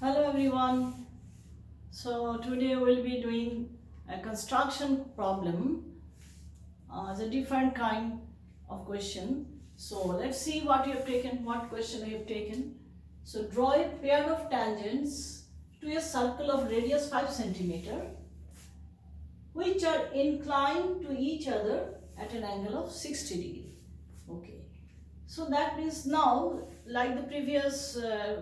Hello everyone. So today we'll be doing a construction problem. It's a different kind of question. So let's see what you have taken, what question you have taken. So draw a pair of tangents to a circle of radius 5 centimeter, which are inclined to each other at an angle of 60 degree. Okay. So that means now, like the previous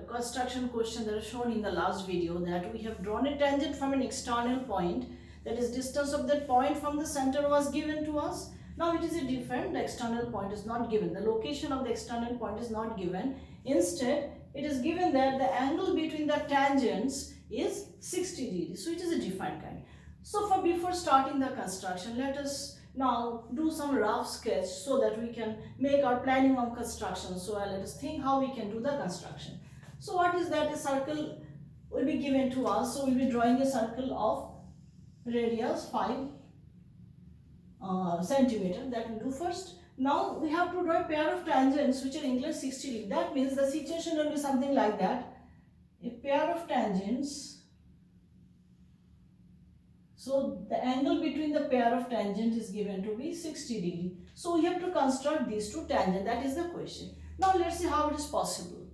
construction question that is shown in the last video, that we have drawn a tangent from an external point, that is distance of that point from the center was given to us. Now it is a different, the external point is not given, the location of the external point is not given. Instead, it is given that the angle between the tangents is 60 degrees. So it is a different kind. So for before starting the construction, let us now do some rough sketch so that we can make our planning of construction. So let us think how we can do the construction. So what is that? A circle will be given to us. So we will be drawing a circle of radius 5 centimeter. That we do first. Now we have to draw a pair of tangents which are inclined 60 degrees. That means the situation will be something like that. A pair of tangents. So the angle between the pair of tangents is given to be 60 degree. So we have to construct these two tangents. That is the question. Now let's see how it is possible.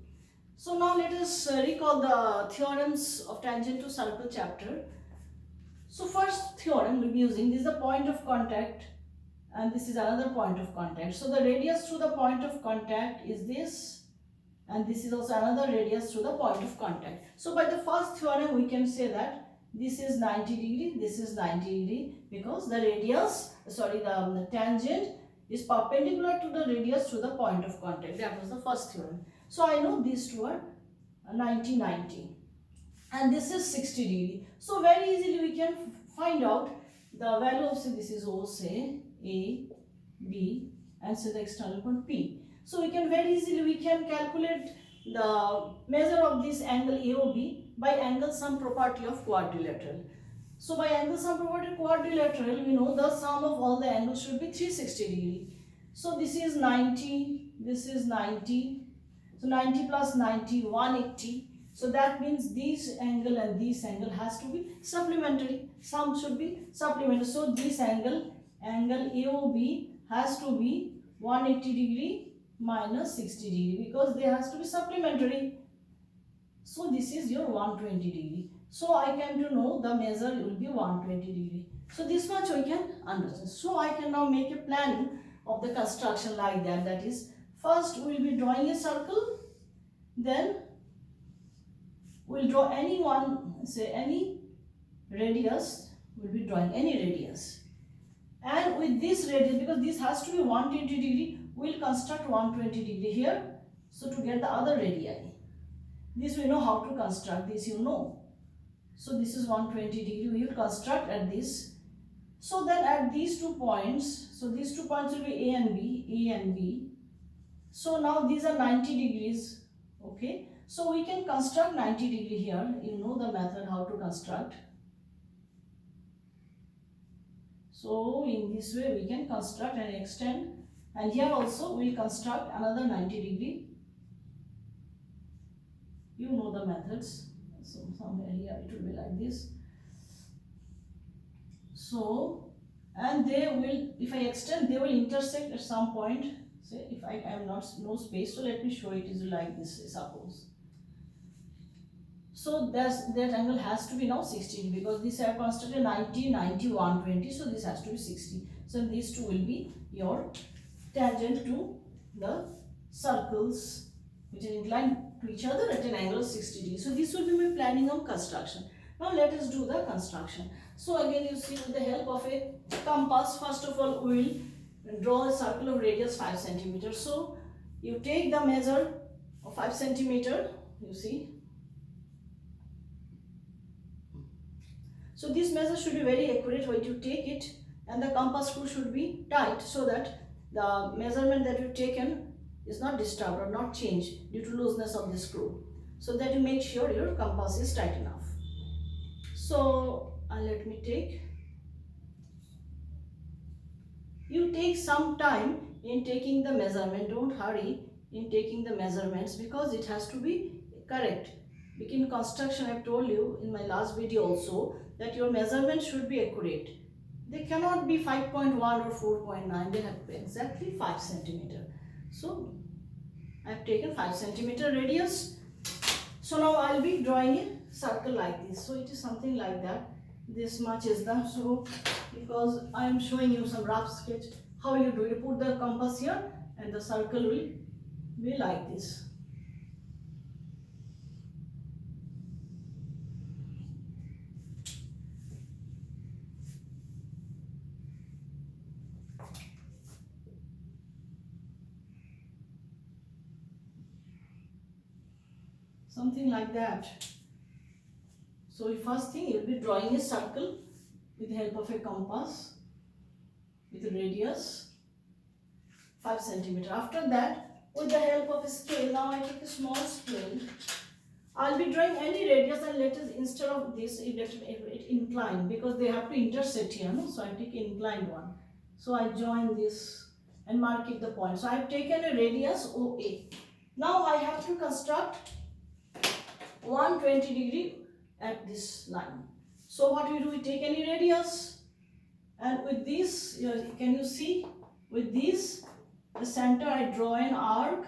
So now let us recall the theorems of tangent to circle chapter. So first theorem we will be using, this is the point of contact and this is another point of contact. So the radius through the point of contact is this, and this is also another radius through the point of contact. So by the first theorem we can say that this is 90 degree, this is 90 degree, because the radius, the tangent is perpendicular to the radius through the point of contact. That was the first theorem. So I know these two are 90, 90. And this is 60 degree. So very easily we can find out the value of, say, this is O, say, A, B, and say the external point P. So we can very easily, calculate the measure of this angle AOB by angle sum property of quadrilateral. So by angle sum property quadrilateral, we know the sum of all the angles should be 360 degree. So this is 90, this is 90. So 90 plus 90, 180. So that means this angle and this angle has to be supplementary. Sum should be supplementary. So this angle AOB has to be 180 degree minus 60 degree because they has to be supplementary. So this is your 120 degree. So I can to know the measure will be 120 degree. So this much we can understand. So I can now make a plan of the construction like that. That is, first we will be drawing a circle. Then we will draw any one, say any radius. We will be drawing any radius. And with this radius, because this has to be 120 degree, we will construct 120 degree here. So to get the other radii. This we know how to construct, this you know. So this is 120 degree, we will construct at this. So then at these 2 points, so these 2 points will be A and B. So now these are 90 degrees, okay. So we can construct 90 degree here, you know the method how to construct. So in this way we can construct and extend, and here also we will construct another 90 degree. You know the methods. So somewhere here it will be like this. So, and they will, if I extend, they will intersect at some point. Say if I am not no space, so let me show it is like this, suppose. So that angle has to be now 60 because this I have constructed 90, 90, 120. So this has to be 60. So these two will be your tangent to the circles which are inclined to each other at an angle of 60 degrees. So this will be my planning of construction. Now let us do the construction. So again you see, with the help of a compass, first of all we will draw a circle of radius 5 centimeters. So you take the measure of 5 centimeter, you see. So this measure should be very accurate when you take it, and the compass screw should be tight so that the measurement that you've taken is not disturbed or not changed due to looseness of the screw. So that you make sure your compass is tight enough. So let me take. You take some time in taking the measurement. Don't hurry in taking the measurements because it has to be correct. In construction, I've told you in my last video also that your measurement should be accurate. They cannot be 5.1 or 4.9. They have to be exactly 5 centimeter. So I've taken 5 centimeter radius. So now I'll be drawing a circle like this. So it is something like that. This much is the, so because I am showing you some rough sketch how you do. You put the compass here and the circle will be like this. Something like that. So first thing, you'll be drawing a circle with the help of a compass with a radius 5 centimeter. After that, with the help of a scale, now I take a small scale. I'll be drawing any radius, and let us, instead of this, it incline, because they have to intersect here, no? So I take an inclined one. So I join this and mark it the point. So I have taken a radius OA. Now I have to construct 120 degree at this line. So what we do, we take any radius, and with this, can you see, with this, the center, I draw an arc.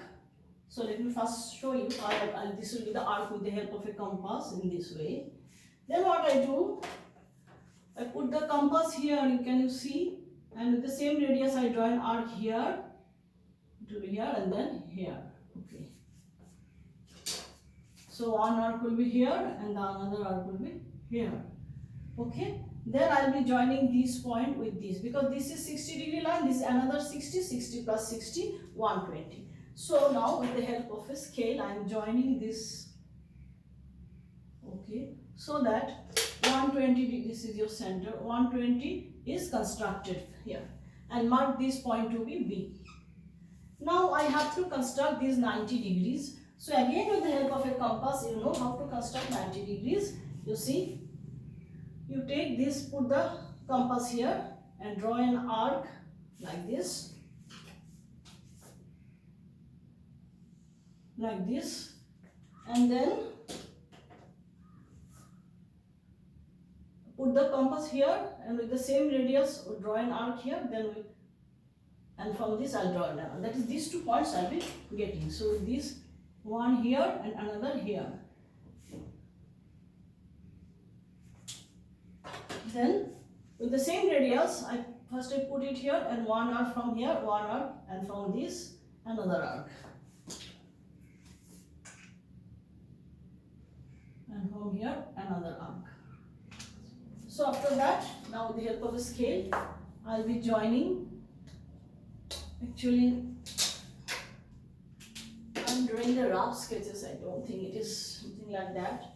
So let me first show you how this will be the arc with the help of a compass in this way. Then what I do, I put the compass here, can you see, and with the same radius I draw an arc here, it will be here and then here. Okay. So one arc will be here and the another arc will be here. Okay. Then I will be joining this point with this, because this is 60 degree line, this is another 60, 60 plus 60, 120. So now with the help of a scale, I am joining this. Okay. So that 120, this is your center, 120 is constructed here, and mark this point to be B. Now I have to construct these 90 degrees. So again, with the help of a compass, you know how to construct 90 degrees. You see, you take this, put the compass here and draw an arc like this. Like this, and then put the compass here, and with the same radius draw an arc here, and from this I'll draw another. That is, these 2 points I'll be getting. So with this one here and another here. Then with the same radius, I put it here, and one arc from here, one arc, and from this another arc. And from here another arc. So after that, now with the help of a scale, I'll be joining. Actually, I'm drawing the rough sketches. I don't think it is something like that.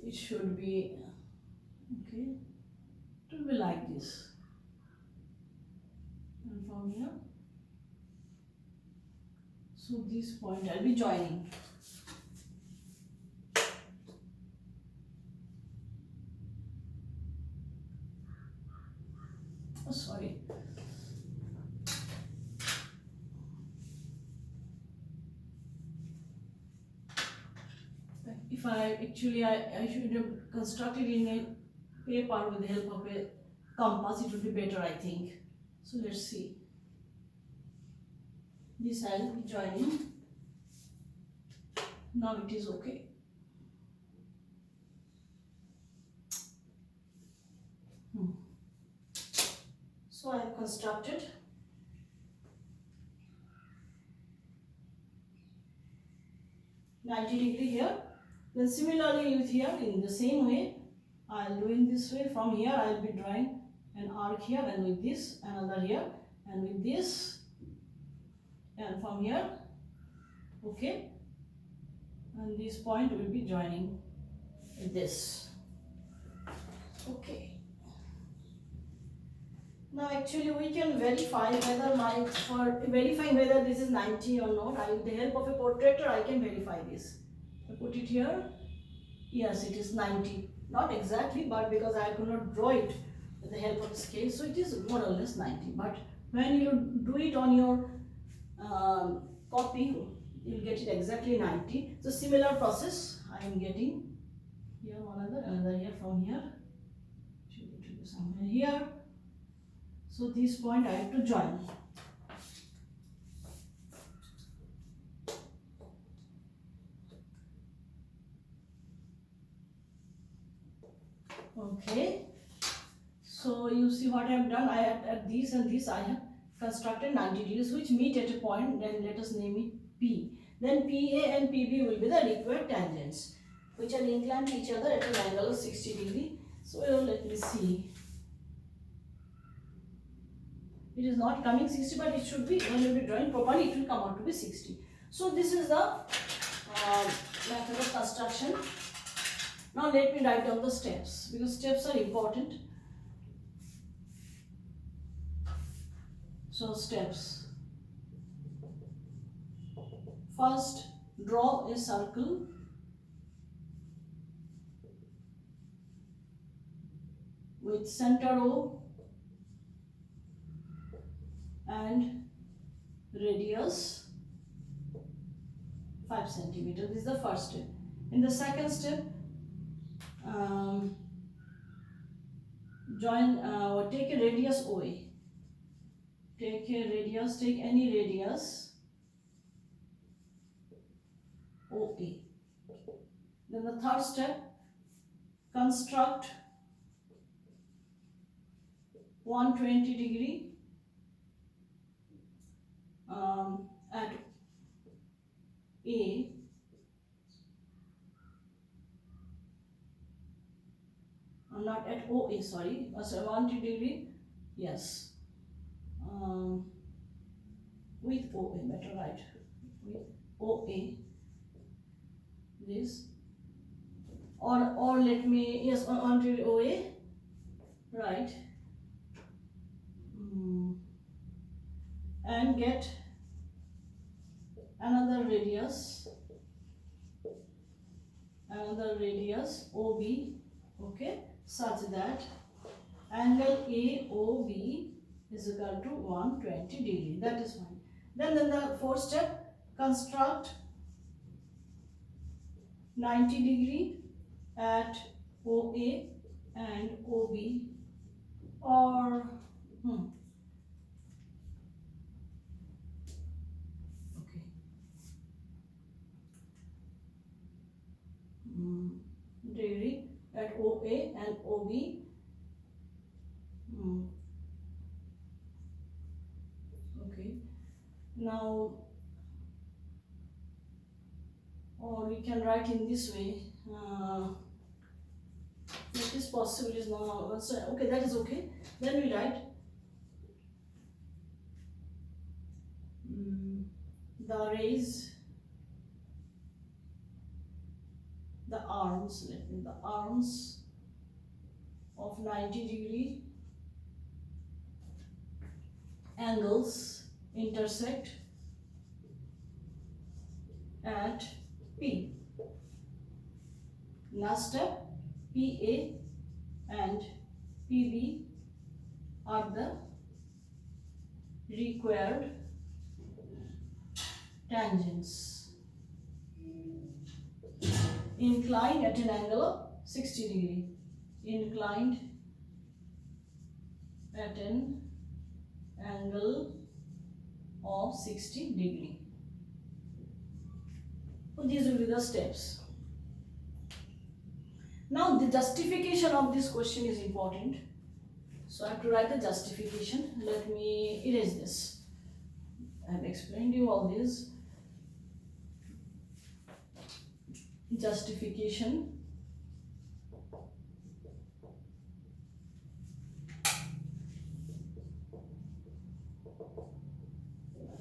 It should be, okay, it will be like this. And from here, so this point I'll be joining. Oh, sorry. If I should have constructed in a paper with the help of a compass, it would be better, I think. So let's see. This I'll be joining. Now it is okay. So I have constructed -90 degree here. Then similarly with here, in the same way, I'll do in this way. From here I'll be drawing an arc here, and with this another here, and with this, and from here, okay, and this point will be joining with this. Okay. Now actually we can verify whether for verifying whether this is 90 or not, with the help of a protractor I can verify this. I put it here. Yes, it is 90. Not exactly, but because I could not draw it with the help of a scale, so it is more or less 90. But when you do it on your copy, you'll get it exactly 90. So similar process I am getting here another here from here to be somewhere here. So this point I have to join. Okay. So you see what I have done. I have at these and these I have constructed 90 degrees which meet at a point. Then let us name it P. Then PA and PB will be the required tangents which are inclined to each other at an angle of 60 degree. So let me see. It is not coming 60, but it should be, when you be drawing properly, it will come out to be 60. So this is the method of construction. Now let me write down the steps, because steps are important. So steps. First, draw a circle. With center O and radius 5 centimeters. This is the first step. In the second step, take a radius OA. Take any radius OA. Then the third step, construct 120 degree at A not at OA, sorry, 120 degree, yes, with OA, better right, with OA, this, or let me, yes, onto OA, right, and get another radius OB, okay, such that angle AOB is equal to 120 degree. That is fine. Then the fourth step, construct 90 degree at OA and OB, or okay, degree at OA and OB. Okay, now, or we can write in this way. It is possible, is not, okay, that is okay. Then we write the arms of 90 degree angles intersect at P. Last step, PA and PB are the required tangents inclined at an angle of 60 degree. Inclined at an angle of 60 degree. So these will be the steps. Now the justification of this question is important. So I have to write the justification. Let me erase this. I have explained you all this. Justification.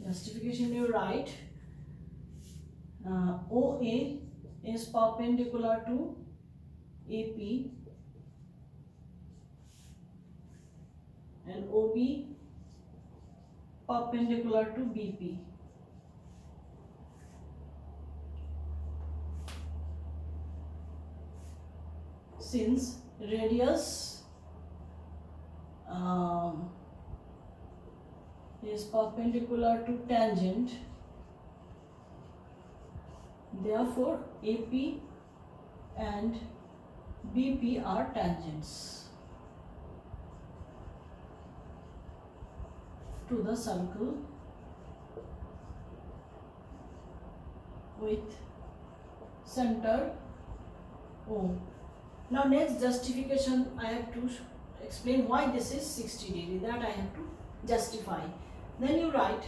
Justification, you write OA is perpendicular to AP and OB perpendicular to BP. Since radius is perpendicular to tangent, therefore AP and BP are tangents to the circle with center O. Now next justification, I have to explain why this is 60 degree, that I have to justify. Then you write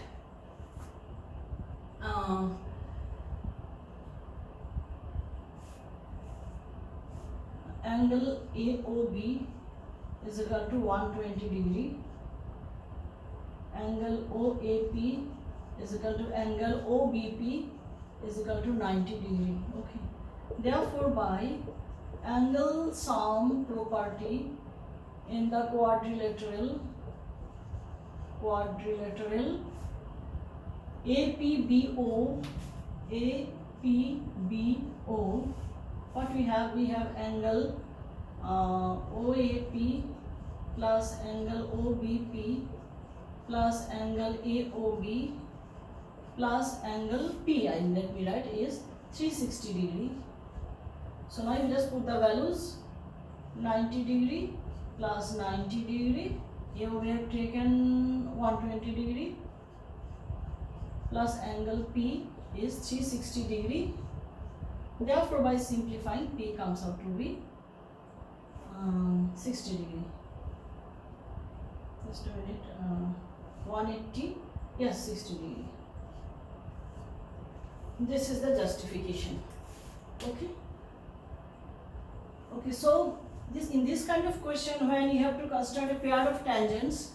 angle AOB is equal to 120 degree, angle OAP is equal to angle OBP is equal to 90 degree. Okay. Therefore, by angle sum property in the quadrilateral APBO, what we have? We have angle OAP plus angle OBP plus angle AOB plus angle PI, let me write, is 360 degree. So now you just put the values, 90 degree plus 90 degree, here we have taken 120 degree plus angle P is 360 degree. Therefore, by simplifying, P comes out to be 60 degree. Just a minute, 180, yes, 60 degree. This is the justification. Okay. Okay, so in this kind of question, when you have to construct a pair of tangents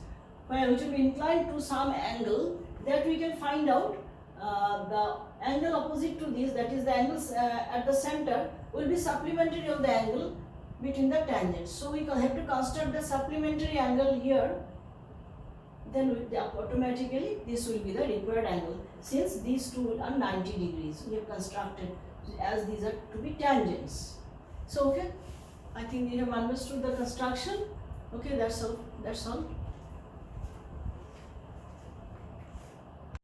which will be inclined to some angle, that we can find out the angle opposite to this, that is the angles at the center, will be supplementary of the angle between the tangents. So we have to construct the supplementary angle here, then automatically this will be the required angle, since these two are 90 degrees. We have constructed as these are to be tangents. So okay, I think you have understood the construction. Okay, that's all.